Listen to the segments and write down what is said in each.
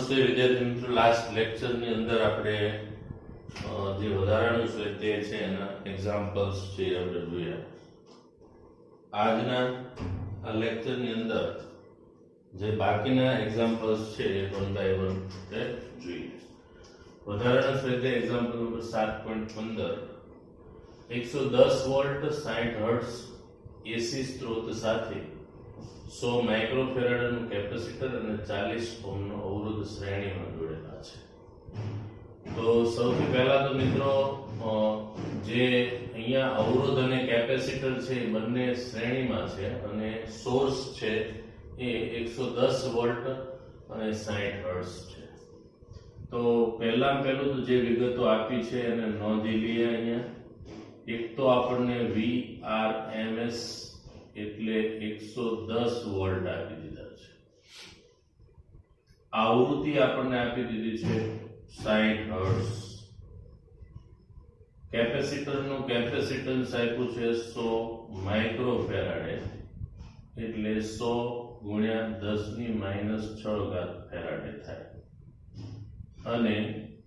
નમસ્તે વિદ્યાર્થી મિત્રો, લાસ્ટ લેક્ચરની અંદર આપણે જે વધારાનું છે તે છે એના એક્ઝામ્પલ્સ છે આપણે જોયા. આજના આ લેક્ચરની અંદર જે બાકીના એક્ઝામ્પલ્સ છે એ વન બાય વન જોઈએ. વધારાનું છે તે એક્ઝામ્પલ નંબર 7.15 110 વોલ્ટ 60 હર્ટ્ઝ એસી સ્ત્રોત સાથે 100 માઇક્રોફેરાડનું કેપેસિટર અને 40 ઓહ્મનો અવરોધ શ્રેણીમાં જોડેલા છે. તો સૌથી પહેલા તો મિત્રો જે અહીંયા અવરોધ અને કેપેસિટર છે એ બંને શ્રેણીમાં છે અને સોર્સ છે એ 110 વોલ્ટ અને 60 હર્ટ્ઝ છે. તો પહેલું તો જે વિગતો આપી છે એને નોંધી લઈએ. અહીંયા એક તો આપણને VRMS એટલે 110 વોલ્ટ આપી દીધા છે. આવૃત્તિ આપણને આપી દીધી છે 60 હર્ટ્ઝ. કેપેસિટરનું કેપેસિટન્સ આપ્યું છે 100 માઇક્રોફેરાડે એટલે 100 ગુણ્યા 10⁻6 ફેરાડે થાય. અને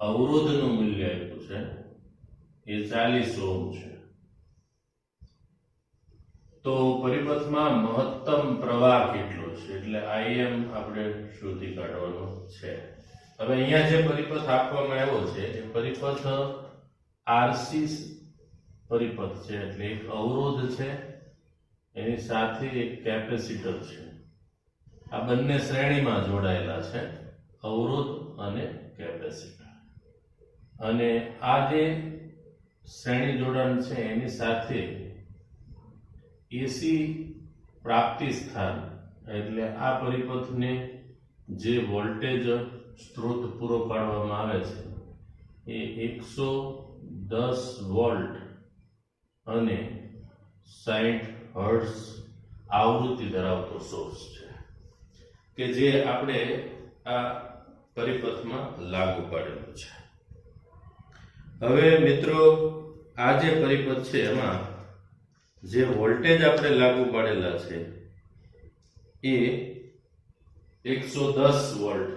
અવરોધનું મૂલ્ય આપ્યું છે એ 40 ઓહ્મ છે. તો પરિપથમાં મહત્તમ પ્રવાહ કેટલો છે એટલે IM આપણે શોધી કાઢવાનો છે. હવે અહીંયા જે પરિપથ આપવામાં આવ્યો છે એ પરિપથ RC પરિપથ છે એટલે એક અવરોધ છે એની સાથે એક કેપેસિટર છે. આ બંને શ્રેણીમાં જોડાયેલા છે, અવરોધ અને કેપેસિટર. અને આ જે શ્રેણી જોડાણ છે એની સાથે એસી પ્રાપ્તિ સ્થાન એટલે આ પરિપથને જે વોલ્ટેજ સ્ત્રોત પૂરો પાડવામાં આવે છે એ 110 વોલ્ટ અને 60 હર્ટ્ઝ આવૃત્તિ ધરાવતો સોર્સ છે કે જે આપણે આ પરિપથમાં લાગુ પાડેલું છે. હવે મિત્રો આ જે પરિપથ છે એમાં જે વોલ્ટેજ આપણે લાગુ પાડેલા છે એ 110 વોલ્ટ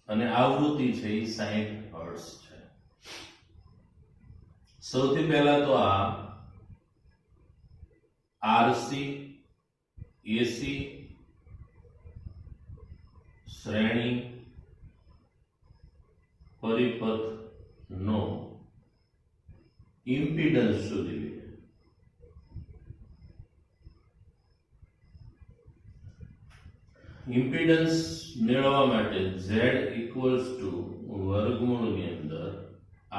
અને આવૃત્તિ છે એ 60 હર્ટ્ઝ છે. સૌથી પહેલા તો આ RC AC શ્રેણી પરિપથ નો ઇમ્પિડન્સ શોધી લઈએ. ઇમ્પિડન્સ મેળવવા માટે Z વર્ગમૂળની અંદર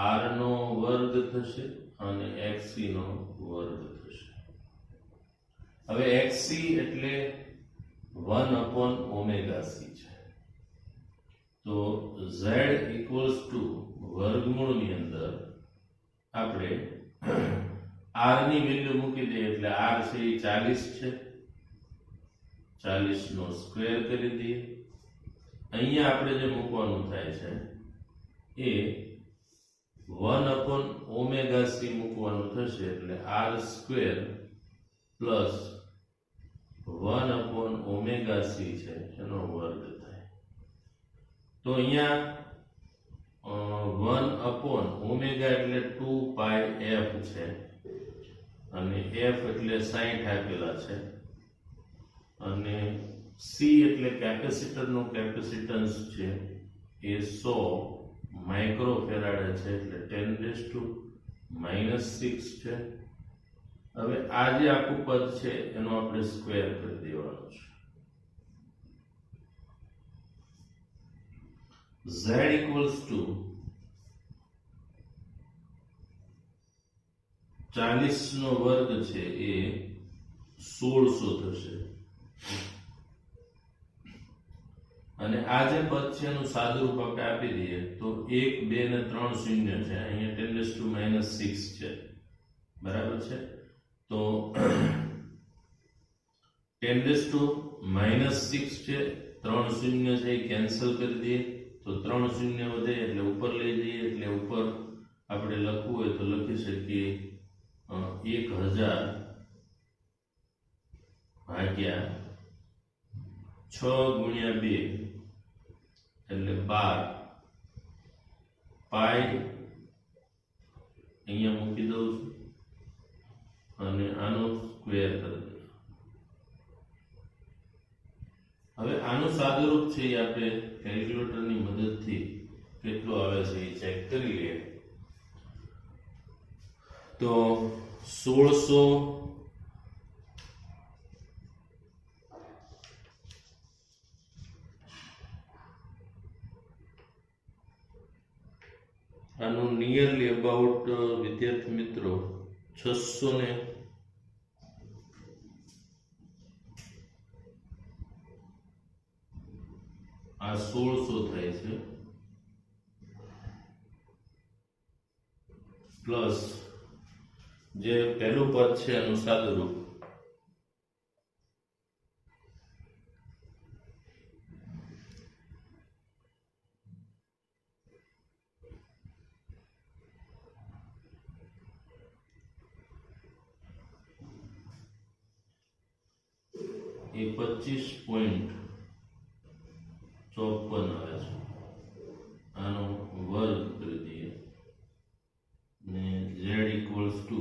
R નો વર્ગ થશે અને XC નો વર્ગ થશે. હવે XC એટલે 1/ωc છે. તો Z વર્ગમૂળની અંદર આપણે R ની વેલ્યુ મૂકી દઈએ એટલે R છે એ 40 છે. 40 નો સ્ક્વેર કરી દઈએ. અહીંયા આપણે જે મૂકવાનું થાય છે એ 1/ωc મૂકવાનું થશે એટલે R સ્ક્વેર પ્લસ 1/ωc છે એનો વર્ગ થાય. તો અહીંયા 1/ω એટલે 2πf છે અને f એટલે 60 આપેલા છે અને C એટલે કેપેસિટરનું કેપેસિટન્સ છે એ 100 માઇક્રોફેરાડે છે એટલે 10⁻6 છે. હવે આ જે આખું પદ છે એનો આપણે સ્ક્વેર કરી દેવાનો છે. Z 40 નો વર્ગ છે એ 1600 થશે. અને આ જે પદ છે એનું સાદુરૂપ આપણે આપી દઈએ તો 1 2 ને 3 શૂન્ય છે. અહીંયા 10⁻6 છે. બરાબર છે. તો 10⁻6 છે, 3 શૂન્ય છે એ કેન્સલ કરી દઈએ તો 3 શૂન્ય વધે એટલે ઉપર લઈ જઈએ એટલે ઉપર આપણે લખવું હોય તો લખી શકીએ 1000 ભાગ્યા 6 ગુણ્યા 2 એટલે 12 પાઈ અહીંયા મૂકી દઉં છું અને આનો સ્ક્વેર કરી દઉં. હવે આનું સાદુરૂપ છે એ આપણે કેલ્ક્યુલેટરની મદદથી કેટલું આવે છે એ ચેક કરી લઈએ. તો 1600 આનું નિયરલી અબાઉટ વિદ્યાર્થી મિત્રો 600 ને આ 1600 થાય છે પ્લસ જે પહેલું પદ છે એનું સાદુરૂપ એ 25.54 આવે છે. આનો વર્ગ કરી દઈએ ને z ઇક્વલ્સ ટુ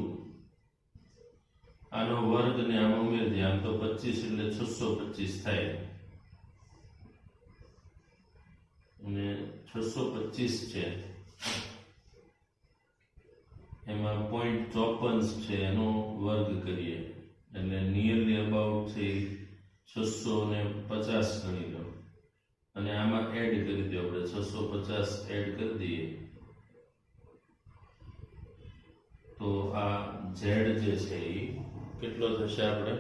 આનો વર્ગ ને આમાં ઉમેરી દઈએ. આમ તો 25 એટલે 625 થાય અને 625 છે એમાં 0.54 છે એનો વર્ગ કરીએ એટલે નિયરલી અબાઉટ છે 650 ગણી લો અને આમાં એડ કરી દો. આપણે 650 એડ કરી દઈએ તો આ z જે છે એ કેટલો થશે? આપણે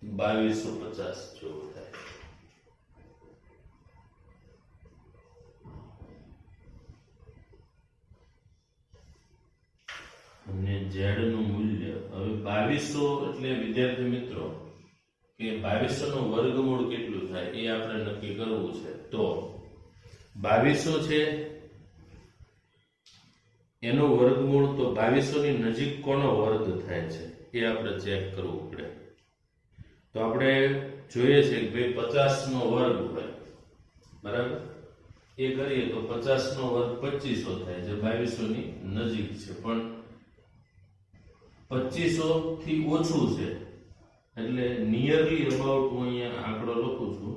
2250 જેવું થાય. અને z નું મૂલ્ય હવે 2200 એટલે વિદ્યાર્થી મિત્રો કે 2200 નું વર્ગમૂળ કેટલું થાય એ આપણે નક્કી કરવું છે. તો 2200 છે એનો વર્ગમૂળ તો 2200 ની નજીક કોનો વર્ગ થાય છે એ આપણે ચેક કરવું પડે. તો આપણે જોઈએ છે કે ભાઈ 50 નો વર્ગ હોય બરાબર એ કરીએ તો 50 નો વર્ગ 2500 થાય જે 2200 ની નજીક છે પણ 2500 થી ઓછું છે એટલે નિયરલી અબાઉટ હું અહીંયા આંકડો લખું છું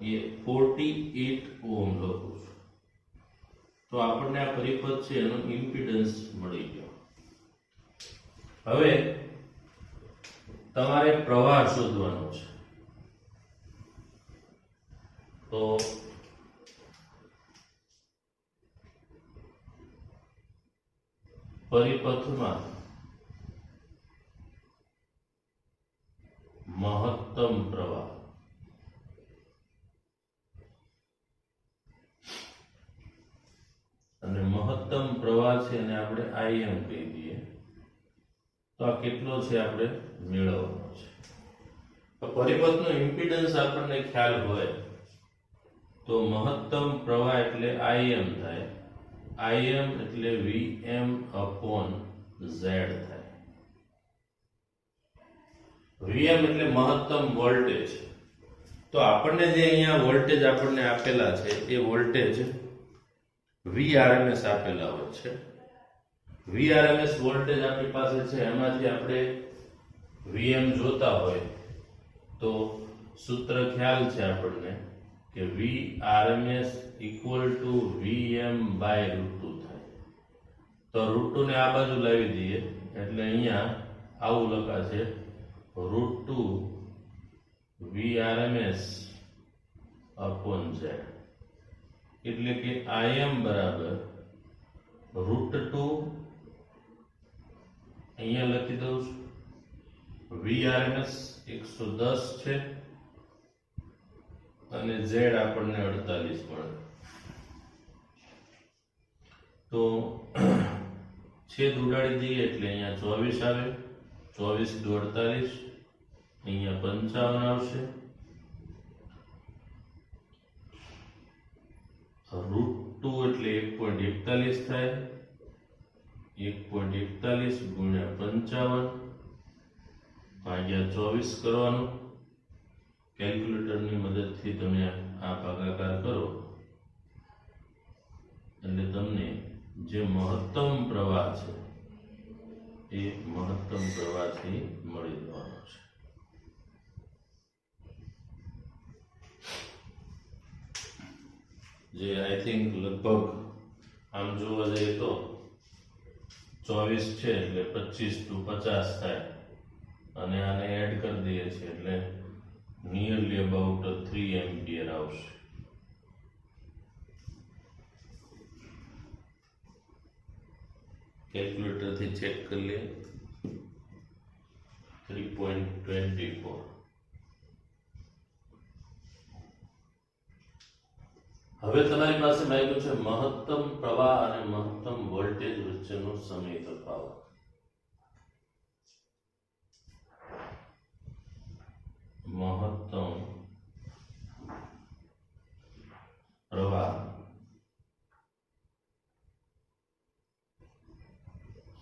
એ 48 ઓહમ લખું છું. તો આપણને આ પરિપથ છે એનો ઇમ્પિડન્સ મળી ગયો. હવે તમારે પ્રવાહ શોધવાનો છે. તો પરિપથમાં મહત્તમ પ્રવાહ અને મહત્તમ પ્રવાહ છે એને આપણે IM કહી દઈએ. તો આ કેટલો છે આપણે મેળવવાનો છે. તો પરિપથનો ઇમ્પિડન્સ આપણને ખ્યાલ હોય તો મહત્તમ પ્રવાહ એટલે IM થાય. IM એટલે VM upon Z થાય. VM એટલે મહત્તમ વોલ્ટેજ. તો આપણને જે અહીંયા વોલ્ટેજ આપણને આપેલા છે એ વોલ્ટેજ VRMS આપેલા હોય છે. VRMS વોલ્ટેજ આપણી પાસે છે એમાંથી આપણે VM જોતા હોય તો સૂત્ર ખ્યાલ છે આપણને કે VRMS equal to VM by √2 થાય. તો √2 ને આ બાજુ લાવી દઈએ એટલે અહીંયા આવું લખાશે √2 VRMS upon Z એટલે કે IM બરાબર √2 અહીંયા લખી દઉં છું VRMS 110 છે અને Z આપણને 48 મળે. તો છેદ ઉડાડી દઈએ એટલે અહીંયા 24 આવે. 24 × 48 અહીંયા 55 આવશે. √2 એટલે 1.41 થાય 1.41 ગુણ્યા 55 ભાગ્યા 24 કરવાનું. કેલ્ક્યુલેટરની મદદથી તમે આ ભાગાકાર કરો એટલે તમને જે મહત્તમ પ્રવાહ છે એ મહત્તમ પ્રવાહથી મળી જવાનો છે. જે આઈ થિંક લગભગ આમ જોવા જઈએ તો 24 છે એટલે 25 to 50 થાય અને આને એડ કરી દઈએ છીએ એટલે નિયરલી અબાઉટ 3 એમ્પિયર આવશે. કેલ્ક્યુલેટરથી ચેક કરી લે. 3.24. હવે તમારી પાસે માંગ્યું છે મહત્તમ પ્રવાહ અને મહત્તમ વોલ્ટેજ વચ્ચેનો સમય તફાવત. મહત્તમ પ્રવાહ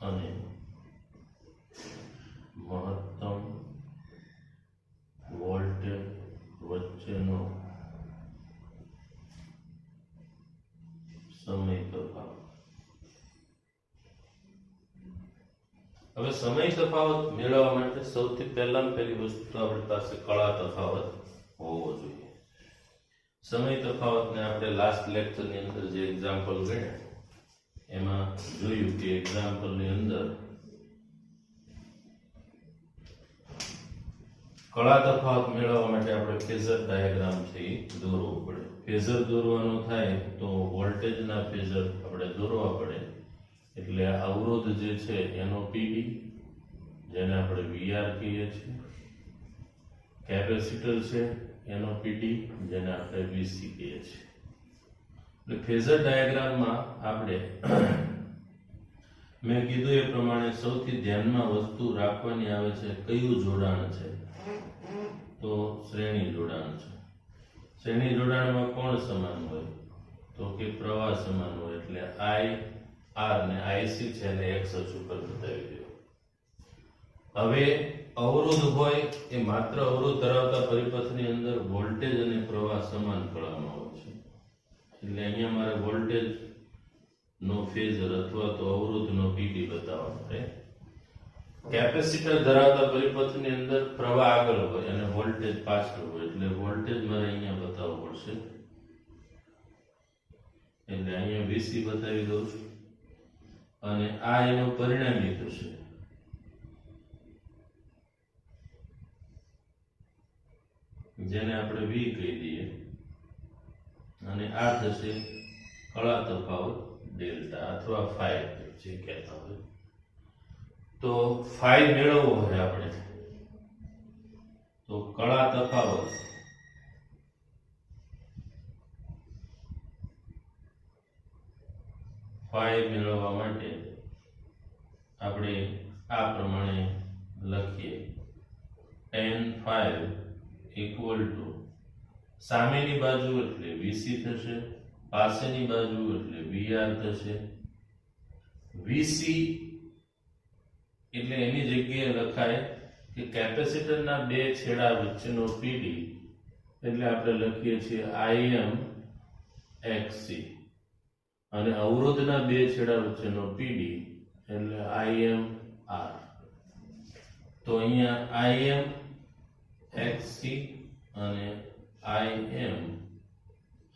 અને મહત્તમ વોલ્ટેજ વચ્ચેનો સમય તફાવત. હવે સમય તફાવત મેળવવા માટે સૌથી પહેલી વસ્તુ આપણી પાસે કળા તફાવત હોવો જોઈએ. સમય તફાવતને આપણે લાસ્ટ લેક્ચરની અંદર જે એક્ઝામ્પલ ગણ્યા એમાં જોયું કે એક્ઝામ્પલની અંદર કળા તફાવત મેળવવા માટે આપણે ફેઝર ડાયાગ્રામથી દોરવું પડે. ફેઝર દોરવાનું થાય તો વોલ્ટેજના ફેઝર આપણે દોરવા પડે. એટલે અવરોધ જે છે એનો પીડી જેને આપણે વીઆર કહીએ છીએ, કેપેસિટર છે એનો પીડી જેને આપણે વીસી કહીએ છીએ. એટલે ફેઝર ડાયાગ્રામમાં આપણે મેં કીધું એ પ્રમાણે સૌથી ધ્યાનમાં વસ્તુ રાખવાની આવે છે કયું જોડાણ છે, તો શ્રેણી જોડાણ છે. શ્રેણી જોડાણમાં કોણ સમાન હોય, તો કે પ્રવાહ સમાન હોય. એટલે આઈ આર ને આઈસી છે એને એક્સ અક્ષ ઉપર બતાવી દો. હવે અવરોધ હોય એ માત્ર અવરોધ ધરાવતા પરિપથની અંદર વોલ્ટેજ અને પ્રવાહ સમાન કળામાં હોય છે. એટલે અહીંયા મારે વોલ્ટેજ નો ફેઝર અથવા તો અવરોધ નો પીડી બતાવવાનો છે. કેપેસિટર ધરાવતા પરિપથની અંદર પ્રવાહ આગળ હોય અને વોલ્ટેજ પાછળ હોય. એટલે વોલ્ટેજ મારે અહીંયા બતાવવું પડશે. એટલે અહીંયા વીસી બતાવી દઉં છું અને આ એનું પરિણામી થશે. જેને આપણે વી કહી દઈએ અને આ થશે કળા તફાવત ડેલ્ટા અથવા ફાઈ જે કહેતા હોય. તો ફાઈ મેળવવો હોય આપણે તો કળા તફાવત ફાઈ મેળવવા માટે આપણે આ પ્રમાણે લખીએ. tan phi ઇક્વલ ટુ સામેની બાજુ એટલે વીસી થશે, પાસેની બાજુ એટલે વીઆર થશે. વીસી એટલે એની જગ્યાએ લખાય કે કેપેસિટરના બે છેડા વચ્ચેનો પીડી એટલે આપણે લખીએ છીએ આઈએમ એક્સસી અને અવરોધના બે છેડા વચ્ચેનો પીડી એટલે આઈએમ આર. તો અહીંયા આઈએમ એક્સસી અને આઈએમ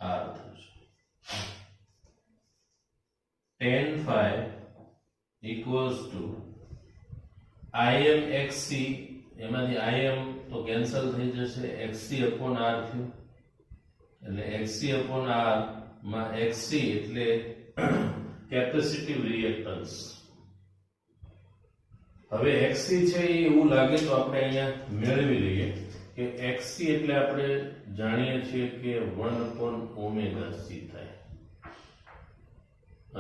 આર થશે. tan phi equals to Im xc એમાંથી Im તો કેન્સલ થઈ જશે, xc upon r થયું એટલે xc upon r માં xc એટલે કેપેસિટિવ રિએક્ટન્સ. હવે xc છે એવું લાગે તો આપણે અહીંયા મેળવી લઈએ કે xc એટલે આપણે જાણીએ છીએ કે 1 upon omega c થાય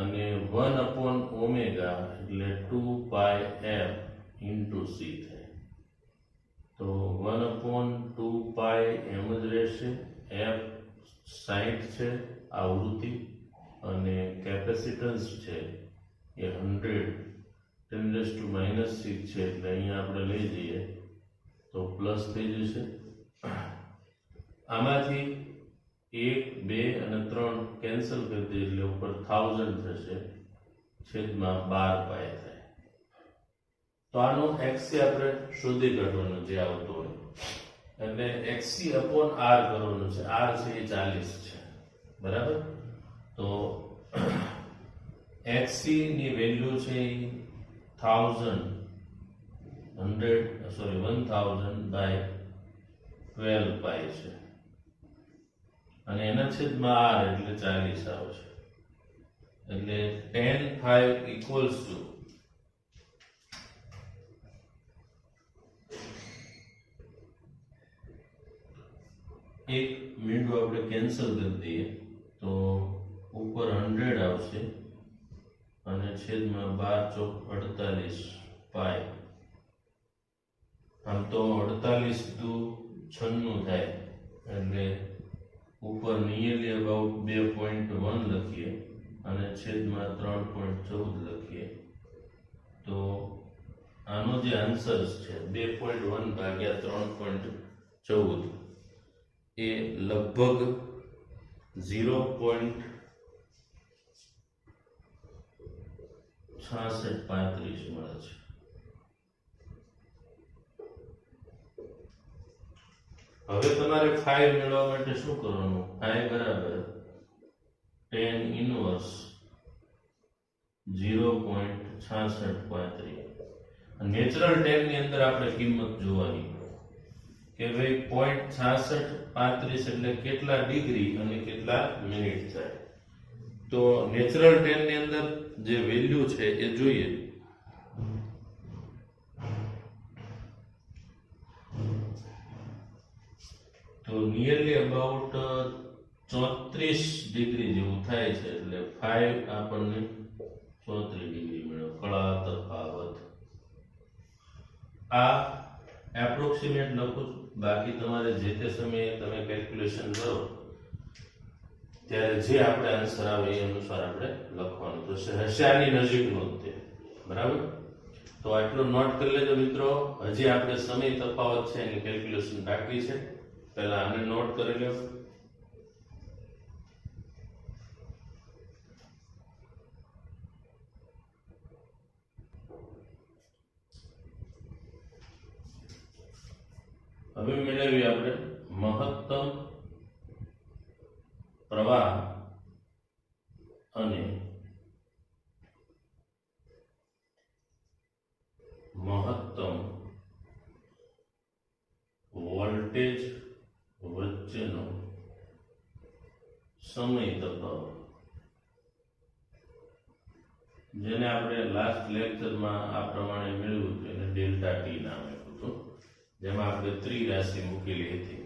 અને 1 upon omega એટલે 2 pi f into c થાય. તો 1 upon 2 pi એમ જ રહેશે. f 60 છે આવૃત્તિ અને કેપેસિટન્સ છે એ 100 10⁻⁶ છે એટલે અહીંયા આપણે લઈ જઈએ તો પ્લસ થઈ જશે. આમાંથી 1, 2 અને 3 કેન્સલ કરી દઈએ એટલે ઉપર 1000 થશે, છેદમાં 12 પાય થાય. તો આનું xc આપણે શોધી કાઢવાનું જે આવતું હોય, એટલે xc/r કરવાનું છે. r છે એ 40 છે, બરાબર. તો xc ની વેલ્યુ છે 1000 by 12 પાય છે અને એના છેદમાં r એટલે 40 આવશે. એટલે tan phi equals to એક મીંડું આપણે કેન્સલ કરી દઈએ તો ઉપર 100 આવશે અને છેદમાં 12 ચોક 48 પાય. આમ તો 48 દુ 96 થાય એટલે ઉપર નિયરલી અબાઉટ 2.1 લખીએ અને છેદમાં 3.14 લખીએ તો આનો જે આન્સર છે 2.1 ભાગ્યા 3.14 એ લગભગ 0.6635 મળે છે. હવે તમારે phi મેળવવા માટે શું કરવાનું? phi બરાબર tan ઇન્વર્સ 0.6635. નેચરલ tan ની અંદર આપણે કિંમત જોવાની કે ભાઈ 0.6635 એટલે કેટલા ડિગ્રી અને કેટલા મિનિટ થાય. તો નેચરલ tan ની અંદર જે વેલ્યુ છે એ જોઈએ. તો નિયરલી અબાઉટ 34 ડિગ્રી જેવું થાય છે એટલે 5 આપણને 34 ડિગ્રી મળ્યો. કળા તફાવત આ એપ્રોક્સિમેટ લખું છું, બાકી તમારે જે તે સમયે તમે કેલ્ક્યુલેશન કરો ત્યારે જે આપણે આન્સર આવે એ અનુસાર આપણે લખવાનું. તો હશે નજીકનો જ તે, બરાબર. તો આટલું નોટ કરી લેજો મિત્રો. હજી આપણે સમય તફાવત છે એની કેલ્ક્યુલેશન બાકી છે, પહેલા આને નોટ કરી લો. હવે મેળવીએ આપણે મહત્તમ પ્રવાહ અને મહત્તમ વોલ્ટેજ વચ્ચેનો સમય તફાવત, જેને આપણે લાસ્ટ લેક્ચરમાં આ પ્રમાણે મેળવ્યું હતું એને ડેલ્ટા ટી નામ આપ્યું હતું, જેમાં આપણે ત્રિરાશિ મૂકેલી હતી.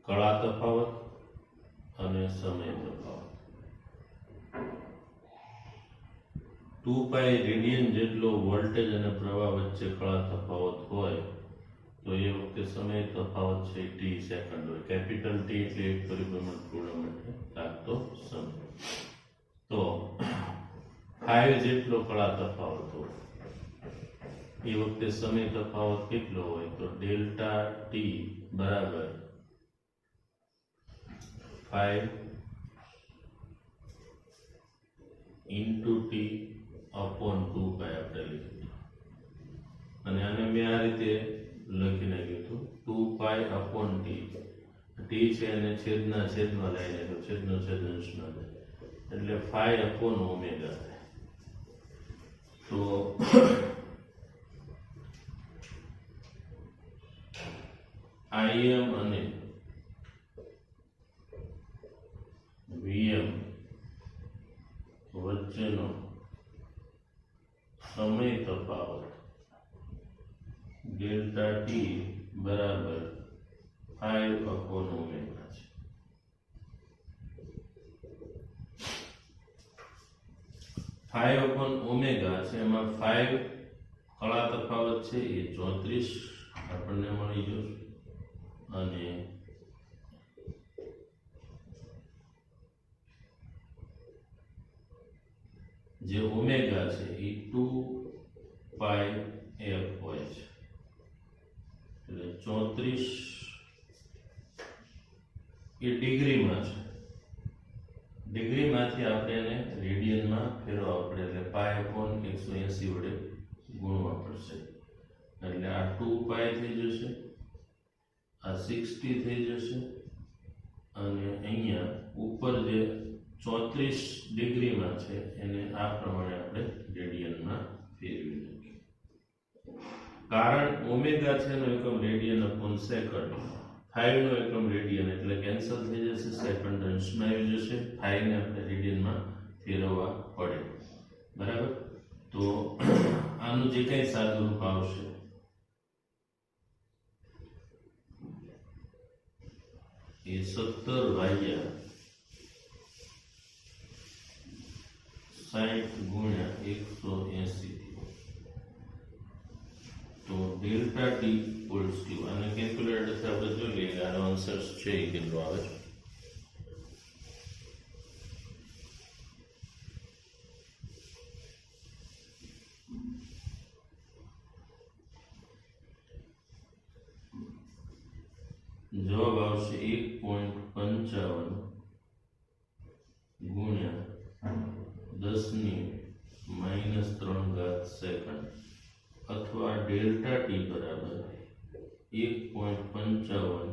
કળા તફાવત અને સમય તફાવત. 2π રેડિયન જેટલો વોલ્ટેજ અને પ્રવાહ વચ્ચે કળા તફાવત હોય તો એ વખતે સમય તફાવત છે t સેકન્ડ હોય. કેપિટલ T એટલે એક પરિભ્રમણ પૂર્ણ માટે લાગતો સમય. તો 5 જેટલો કળા તફાવત હોય એ વખતે સમય તફાવત કેટલો હોય? તો ડેલ્ટા ટી બરાબર 5 into t upon 2π આપણે લીધું. અને આને મેં આ રીતે લખી નાખ્યું હતું 2π upon t. t છે અને છેદમાં લઈ નાખ્યો, છેદનો છેદ અંશમાં જાય એટલે 5 upon ઓમેગા થાય. તો Im અને Vm વચ્ચેનો સમય તફાવત ડેલ્ટા ટી બરાબર 5 upon ઓમેગા છે. ફાઈવ upon ઓમેગા છે, એમાં 5 કળા તફાવત છે એ 34 આપણને મળી જશે અને જે ઓમેગા છે એ 2 પાઈ f હોય છે, એટલે 34 એ ડિગ્રીમાં છે. ડિગ્રીમાંથી આપણે એને રેડિયનમાં ફેરવવા પડે, એટલે પાઈ અપોન 180 વડે ગુણવા પડશે. એટલે આ 2 પાઈ થઈ જશે, આ 60 થઈ જશે, અને અહીંયા ઉપર જે 34 ડિગ્રીમાં છે એને આ પ્રમાણે આપણે રેડિયનમાં ફેરવી નાખીએ. કારણ ઓમેગા છે એનો એકમ રેડિયન અપોન સેકન્ડ, ફાઈ નો એકમ રેડિયન એટલે કેન્સલ થઈ જશે, સેકન્ડ અંશમાં આવી જશે, ફાઈ ને આપણે રેડિયનમાં ફેરવવા પડે. બરાબર? તો આનું જે કંઈ સાદુરૂપ આવશે એ 17 ભાગ્યા 60 ગુણ્યા 180. તો ડેલ્ટા ટી ઇક્વલ્સ ટુ, અને કેલ્ક્યુલેટરથી આપણે જોઈ લઈએ આનો આન્સર છે એ કેટલો આવે છે. જવાબ આવશે 1.55 ગુણ્યા 10⁻³ સેકન્ડ, અથવા ડેલ્ટા ટી બરાબર 1.55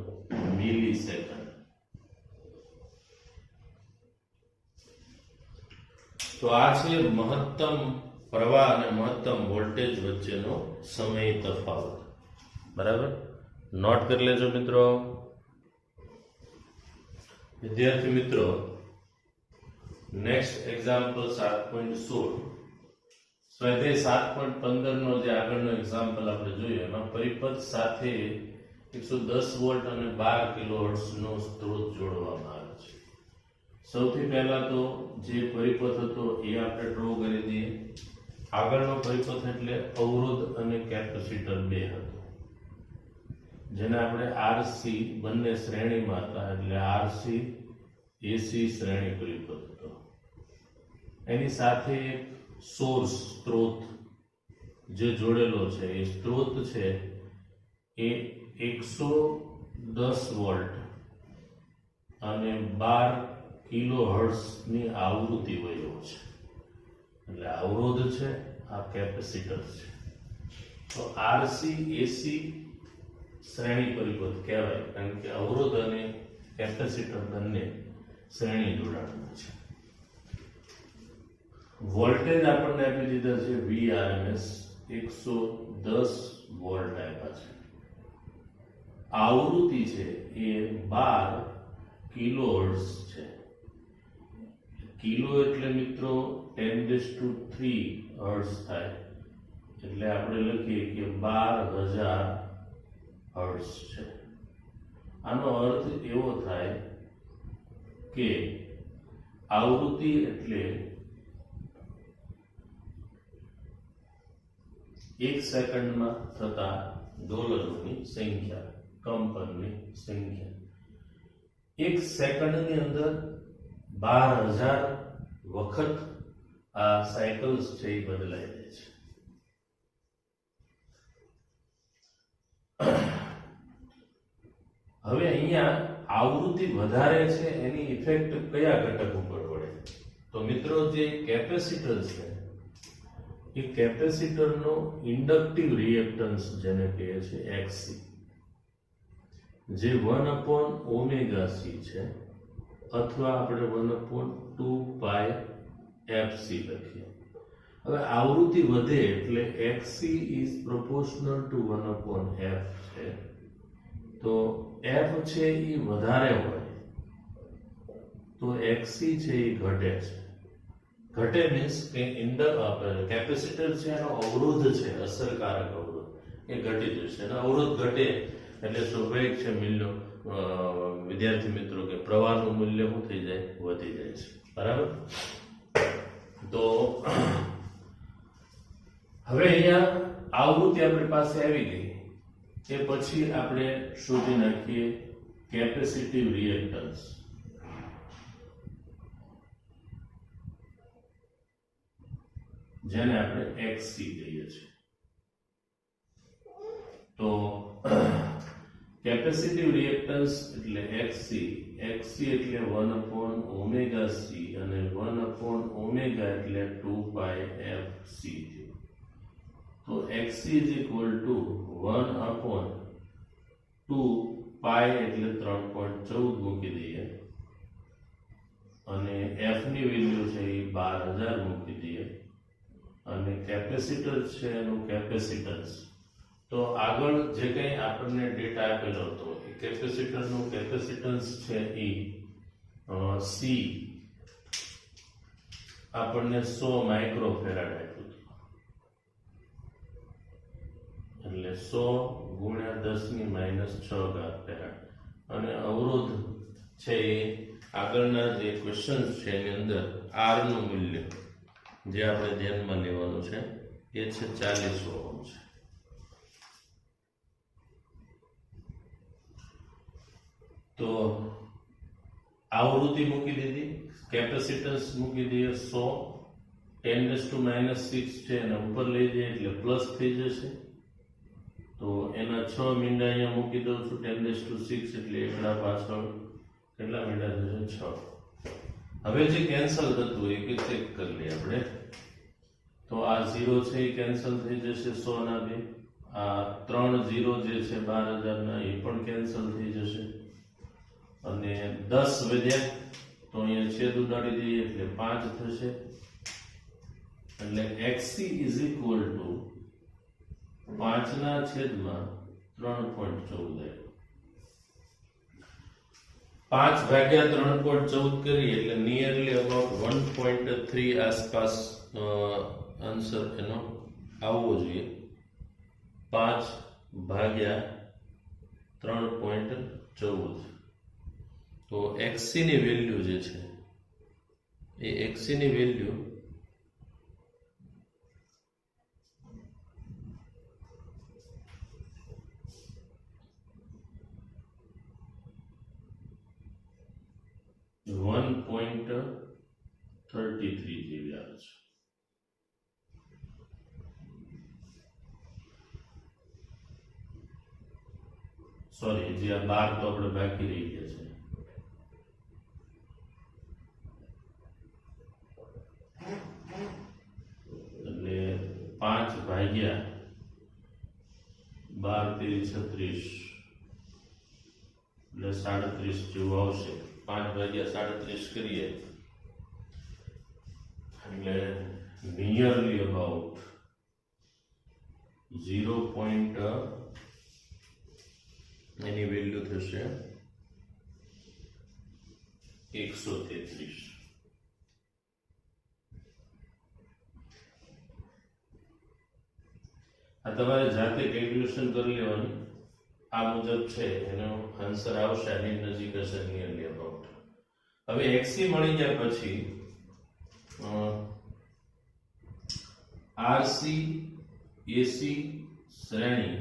મિલીસેકન્ડ. તો આ છે મહત્તમ પ્રવાહ અને મહત્તમ વોલ્ટેજ વચ્ચેનો સમય તફાવત. બરાબર? નોટ કરી લેજો મિત્રો. વિદ્યાર્થી મિત્રો, નેક્સ્ટ એક્ઝામ્પલ 7.16, સ્વાધ્યાય 7.15 નો જે આગળનો એક્ઝામ્પલ આપણે જોયું એમાં પરિપથ સાથે 110 વોલ્ટ અને 12 કિલોહર્ટ્ઝ નો સ્ત્રોત જોડવામાં આવે છે. સૌથી પહેલા તો જે પરિપથ હતો એ આપણે ડ્રો કરી દઈએ. આગળનો પરિપથ એટલે અવરોધ અને કેપેસિટર બે હતો, જેને આપણે આરસી બંને શ્રેણીમાં હતા, એટલે આરસી એસી શ્રેણી પરિપથ હતો. એની સાથે એક સોર્સ સ્ત્રોત જે જોડેલો છે, એ સ્ત્રોત છે એ 110 વોલ્ટ અને 12 કિલો હર્ટ્ઝની આવૃત્તિ વયો છે. એટલે અવરોધ છે, આ કેપેસિટર છે. તો આરસી એસી શ્રેણી પરિપથ કહેવાય, કારણ કે અવરોધ અને કેપેસિટર બંને શ્રેણી જોડાણમાં છે. વોલ્ટેજ આપણને આપી દીધા છે VRMS 110 વોલ્ટ આપ્યા છે. આવૃત્તિ છે એ 12 કિલોહર્ટ્ઝ છે. કિલો એટલે મિત્રો 10⁻³ હર્ટ્ઝ થાય, એટલે આપણે લખીએ કે 12,000 હર્ટ્ઝ છે. આનો અર્થ એવો થાય કે આવૃત્તિ એટલે 1 સેકન્ડમાં થતા ડોલરોની સંખ્યા, કંપનની સંખ્યા. 1 સેકન્ડની અંદર 12,000 વખત આ સાયકલ્સ છે એ બદલાઈ જાય છે. હવે અહીંયા આવૃત્તિ વધારે છે એની ઇફેક્ટ કયા ઘટક ઉપર પડે? તો મિત્રો જે કેપેસિટર છે એ કેપેસિટરનો ઇન્ડક્ટિવ રિએક્ટન્સ જેને કહે છે XC, જે 1/ωc છે, અથવા આપણે 1/2π fc લખીએ. હવે આવૃત્તિ વધે એટલે XC is proportional to 1/f છે. તો f છે એ વધારે હોય તો XC છે એ ઘટે છે. ઘટે મીન્સ કે કેપેસિટર છે એનો અવરોધ છે, અસરકારક અવરોધ, એ ઘટી જશે. અને અવરોધ ઘટે એટલે સ્વાભાવિક છે વિદ્યાર્થી મિત્રો કે પ્રવાહનું મૂલ્ય શું થઈ જાય? વધી જાય છે. બરાબર? તો હવે અહીંયા આવૃત્તિ આપણી પાસે આવી ગઈ, એ પછી આપણે શોધી નાખીએ કેપેસિટિવ રિએક્ટન્સ. જેને આપણે XC કહીએ છીએ. તો કેપેસિટિવ રિએક્ટન્સ એટલે XC એટલે 1/ωc અને 1/ω એટલે 2πfc. તો XC is equal to 1/2π એટલે 3.14 મૂકી દઈએ અને f ની વેલ્યુ છે એ 12000 મૂકી દઈએ અને કેપેસિટર છે એનું કેપેસિટન્સ. તો આગળ જે કંઈ આપણને ડેટા આપેલો હતો એ કેપેસિટરનું કેપેસિટન્સ છે એ C આપણને 100 માઇક્રોફેરાડ આપ્યું હતું. એટલે 100 ગુણ્યા 10⁻6 ફેરાડ. અને અવરોધ છે એ આગળના જે ક્વેશ્ચન છે એની અંદર R નું મૂલ્ય જે આપણે ધ્યાનમાં લેવાનું છે એ છે 40 ઓહમ છે. તો આવૃત્તિ મૂકી દીધી, કેપેસિટન્સ મૂકી દઈએ 100, 10⁻6 છે એને ઉપર લઈ જઈએ એટલે પ્લસ થઈ જશે. તો એના 6 મીંડા અહીંયા મૂકી દઉં છું, 10⁻6 એટલે એકડા પાછળ કેટલા મીંડા થશે? 6. હવે જે કેન્સલ થતું એ કે ચેક કરી લઈએ આપણે. તો આ 0 છે એ કેન્સલ થઈ જશે 100 ના બે. આ 3 0 જે છે 12000 ના એ પણ કેન્સલ થઈ જશે અને 10 વધ્યા તો અહીંયા છેદ ઉડાડી દઈએ એટલે 5 થશે. એટલે XC is equal to 5/3.14. 5/3.14 કરીએ એટલે નિયરલી અબાઉટ 1.3 આસપાસ આન્સર એનો આવવો જોઈએ. 5/3.14. તો XC ની વેલ્યુ જે છે એ XC ની વેલ્યુ .33 જેવી આવે છે. સોરી, જે આ 12 તો આપણે બાકી રહી ગયા છે. એટલે 5/12 × 36 એટલે 37 જેવું આવશે. 5/37 કરીએ એટલે નિયરલી અબાઉટ 0. એની વેલ્યુ થશે 133. આ તમારે જાતે કેલ્ક્યુલેશન કરી લેવાનું. આ મુજબ છે એનો આન્સર આવશે આની નજીક હશે નિયરલી અબાઉટ. હવે XC મળી ગયા પછી RC AC શ્રેણી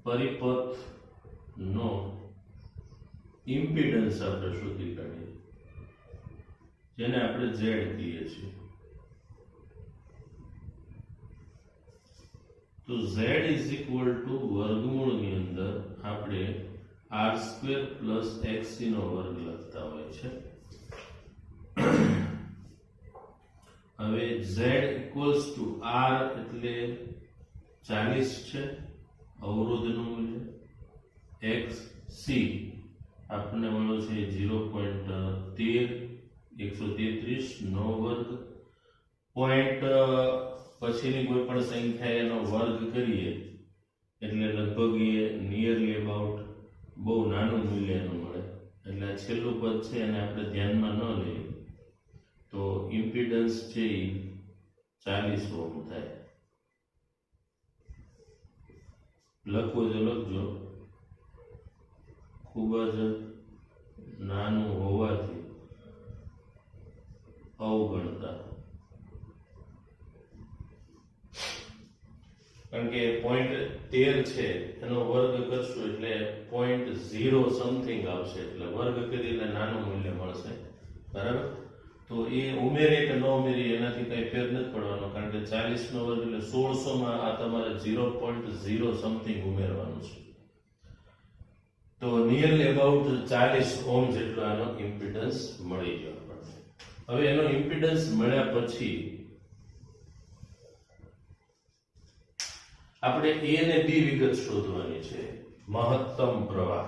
પરિપથ નો ઇમ્પિડન્સ આપણે શોધી કાઢીએ જેને આપણે Z કહીએ છીએ. તો Z is equal to વર્ગમૂળની અંદર આપણે R² plus XC નો વર્ગ લખતા હોય છે. હવે Z equals to R એટલે 40 છે અવરોધનું મૂલ્ય. XC આપણને મળ્યો છે 0.13 નો વર્ગ. પોઈન્ટ પછીની કોઈ પણ સંખ્યા એનો વર્ગ કરીએ એટલે લગભગ એ નિયરલી અબાઉટ બહુ નાનું મૂલ્ય એનું મળે. એટલે આ છેલ્લું પદ છે એને આપણે ધ્યાનમાં ન લઈએ તો ઇમ્પિડન્સ છે એ 40 ઓહમ થાય. લખવો જો લખજો, ખૂબ જ નાનું હોવાથી અવગણતા. કારણ કે 0.13 છે એનો વર્ગ કરશું એટલે 0.0 સમથિંગ આવશે એટલે વર્ગ કરી એટલે નાનું મૂલ્ય મળશે. બરાબર? તો એ ઉમેરીએ કે ન ઉમેરીએ એનાથી કઈ ફેર નથી પડવાનો, કારણ કે 40 નો વર્ગ એટલે 1600 માં આ તમારે 0.0 સમથિંગ ઉમેરવાનું છે. તો નિયરલી અબાઉટ 40 ઓહ્મ જેટલો આનો ઇમ્પિડન્સ મળી ગયો આપણને. હવે એનો ઇમ્પિડન્સ મળ્યા પછી આપણે એ અને બી વિગત શોધવાની છે. મહત્તમ પ્રવાહ,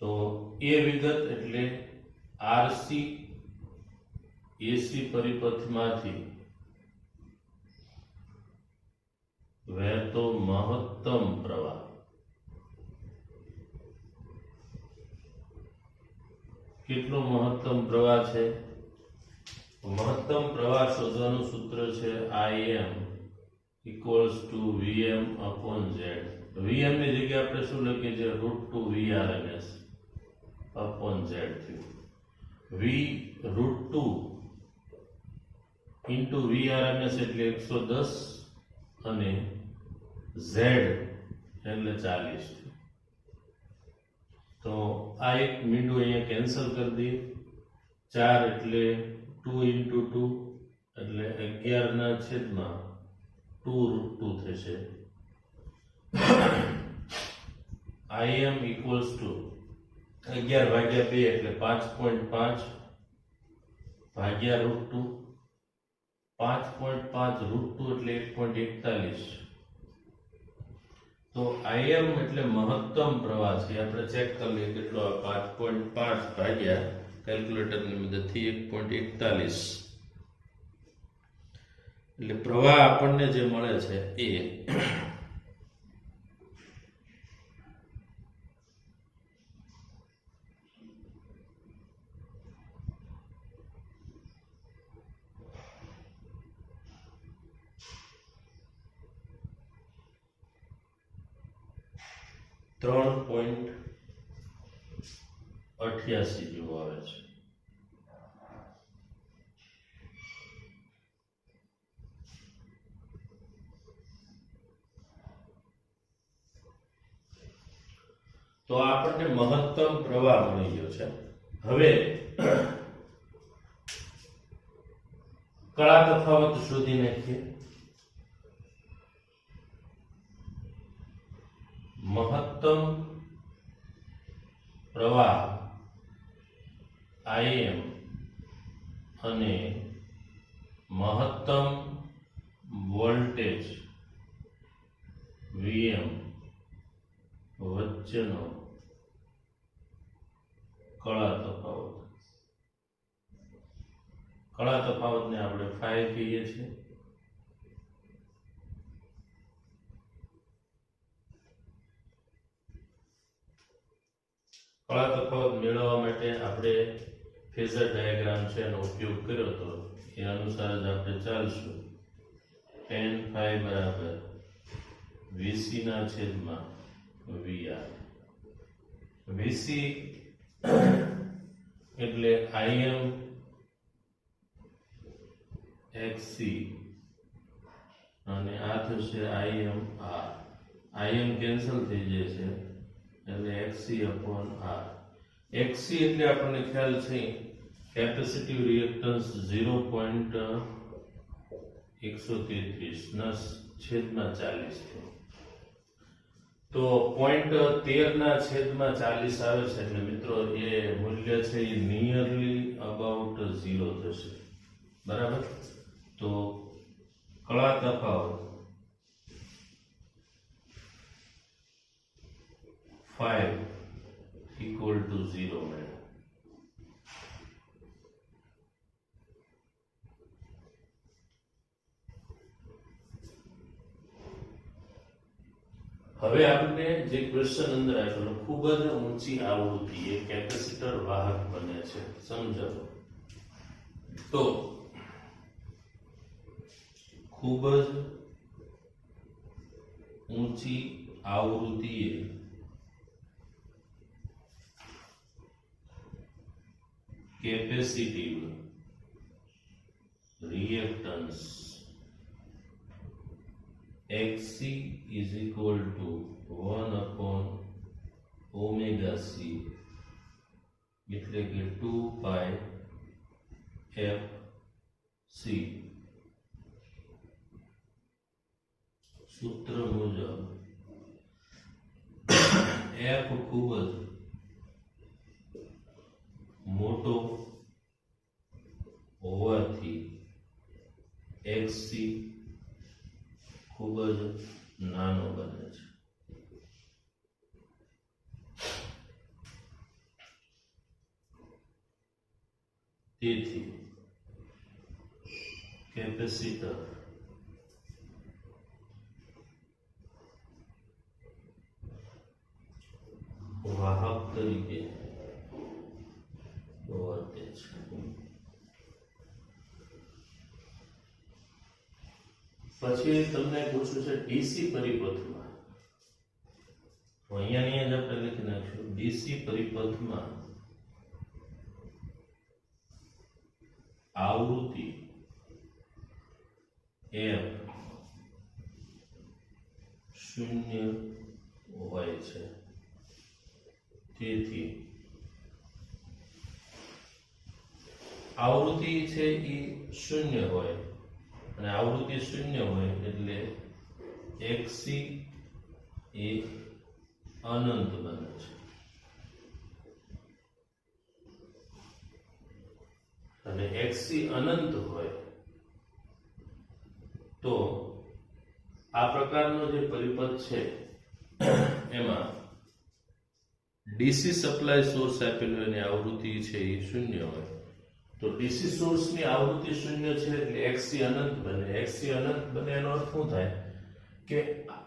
તો એ વિગત એટલે આરસી એસી પરિપથમાંથી વહેતો મહત્તમ પ્રવાહ. કેટલો મહત્તમ પ્રવાહ છે? મહત્તમ પ્રવાહ શોધવાનું સૂત્ર છે Im equals to Vm upon Z. Vm ની જગ્યાએ આપણે શું લખીએ છીએ? √2 Vrms upon Z થયું. V √2 into Vrms એટલે 110 અને Z એટલે 40. તો આ એક મીંડું અહીંયા કેન્સલ કરી દઈએ. 4 એટલે 2 into 2 એટલે 11 ના છેદમાં 2√2 થશે. Im equals to 11 ભાગ્યા 2 એટલે 5.5 ભાગ્યા √2. 5.5 √2 એટલે 1.41. તો Im એટલે મહત્તમ પ્રવાહ છે. આપણે ચેક કરી લઈએ કેટલો. 5.5 ભાગ્યા કેલ્ક્યુલેટરની મદદથી 1.41 એટલે પ્રવાહ આપણને જે મળે છે એ 3.88 જેવો આવે છે. તો આપણને મહત્તમ પ્રવાહ મળી ગયો છે. હવે કળા તફાવત શોધી નાખીએ. મહત્તમ પ્રવાહ Im અને મહત્તમ વોલ્ટેજ Vm વચ્ચેનો કળા તફાવત. કળા તફાવતને આપણે ફાઈ કહીએ છીએ. કળા તફાવત મેળવવા માટે આપણે ફેઝર ડાયાગ્રામ છે એનો ઉપયોગ કર્યો હતો. એ અનુસાર જ આપણે ચાલશું. tan phi બરાબર Vc ના છેદમાં VR. Vc એટલે Im XC અને આ થશે IMR. Im કેન્સલ થઈ જાય છે એટલે XC upon R. XC એટલે આપણને ખ્યાલ છે કેપેસિટિવ રિએક્ટન્સ 0.133 ના છેદમાં 40 છે. તો 0.13 ના છેદમાં 40 આવે છે એટલે મિત્રો એ મૂલ્ય છે એ નિયરલી અબાઉટ 0 થશે. બરાબર. તો કળા તફાવત phi equal to 0 મળે. હવે આપણે જે ક્વેશ્ચન અંદર આપ્યો ખૂબ જ ઊંચી આવૃત્તિ એ કેપેસિટર વાહક બને છે. સમજાવો. તો ખૂબ જ ઊંચી આવૃત્તિએ capacitive reactance Xc is equal to 1 upon omega c એટલે કે 2 pi એફ સી સૂત્ર મુજબ એફ ખૂબ જ મોટો હોવાથી એક્સસી ખૂબ જ નાનો બને છે. તેથી કેપેસિટર વાહક તરીકે વર્તે છે. પછી તમને પૂછ્યું છે ડીસી પરિપથમાં, તો અહીંયાની જ આપણે લખી નાખશું ડીસી પરિપથમાં આવૃત્તિ એફ શૂન્ય હોય છે. તેથી આવૃત્તિ છે એ શૂન્ય હોય અને આવૃત્તિ શૂન્ય હોય એટલે એક્સસી એ અનંત બને છે. અને એક્સસી અનંત હોય તો આ પ્રકારનો જે પરિપથ છે એમાં ડીસી સપ્લાય સોર્સ આપેલો એની આવૃત્તિ છે એ શૂન્ય હોય તો ડીસી સોર્સની આવૃત્તિ શૂન્ય છે એટલે એક્સસી અનંત બને. એક્સસી અનંત બને એનો અર્થ શું થાય કે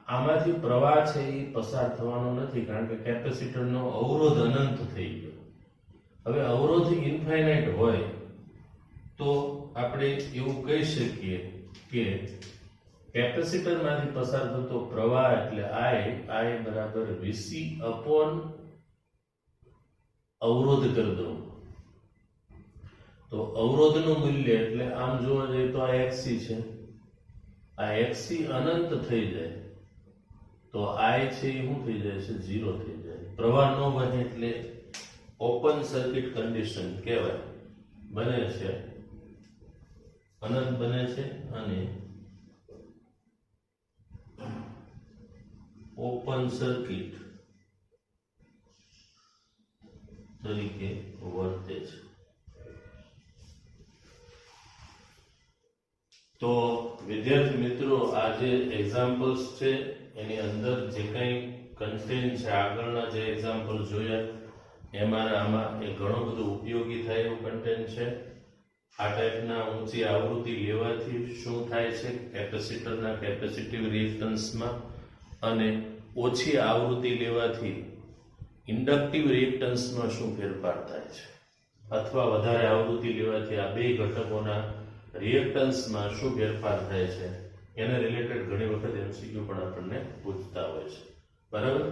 આમાંથી પ્રવાહ છે એ પસાર થવાનો નથી, કારણ કે કેપેસિટરનો અવરોધ અનંત થઈ ગયો. હવે અવરોધ ઇન્ફાઇનાઇટ હોય તો આપણે એવું કહી શકીએ કે કેપેસિટરમાંથી પસાર થતો પ્રવાહ એટલે I બરાબર VC અપોન અવરોધ કરી દઉં તો અવરોધનું મૂલ્ય એટલે આમ જોવા જઈએ તો આ એક્સસી છે, આ એક્સસી અનંત થઈ જાય તો I છે એ શું થઈ જાય છે? 0 થઈ જાય. પ્રવાહ ન બને એટલે ઓપન સર્કિટ કન્ડિશન કહેવાય. બને છે અનંત બને છે અને ઓપન સર્કિટ તરીકે વર્તે છે. તો વિદ્યાર્થી મિત્રો, આ જે એક્ઝામ્પલ્સ છે એની અંદર જે કંઈ કન્ટેન્ટ છે, આગળના જે એક્ઝામ્પલ જોયા એમાં આમાં એ ઘણું બધું ઉપયોગી થાય એવું કન્ટેન્ટ છે. આ ટાઈપના ઊંચી આવૃત્તિ લેવાથી શું થાય છે કેપેસિટરના કેપેસિટિવ રિએક્ટન્સમાં, અને ઓછી આવૃત્તિ લેવાથી ઇન્ડક્ટિવ રિએક્ટન્સમાં શું ફેરફાર થાય છે, અથવા વધારે આવૃત્તિ લેવાથી આ બે ઘટકોના રિએક્ટન્સમાં શું ફેરફાર થાય છે એને રિલેટેડ ઘણી વખત એમસીક્યુ પણ આપણને પૂછતા હોય છે. બરાબર,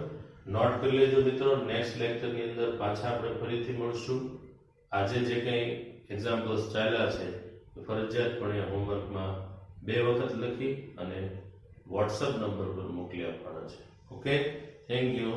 નોટ કરી લેજો મિત્રો. નેક્સ્ટ લેક્ચરની અંદર પાછા આપણે ફરીથી મળશું. આજે જે કંઈ એક્ઝામ્પલ્સ ચાલ્યા છે ફરજિયાતપણે હોમવર્કમાં 2 વખત લખી અને વોટ્સઅપ નંબર પર મોકલી આપવાના છે. Okay, thank you.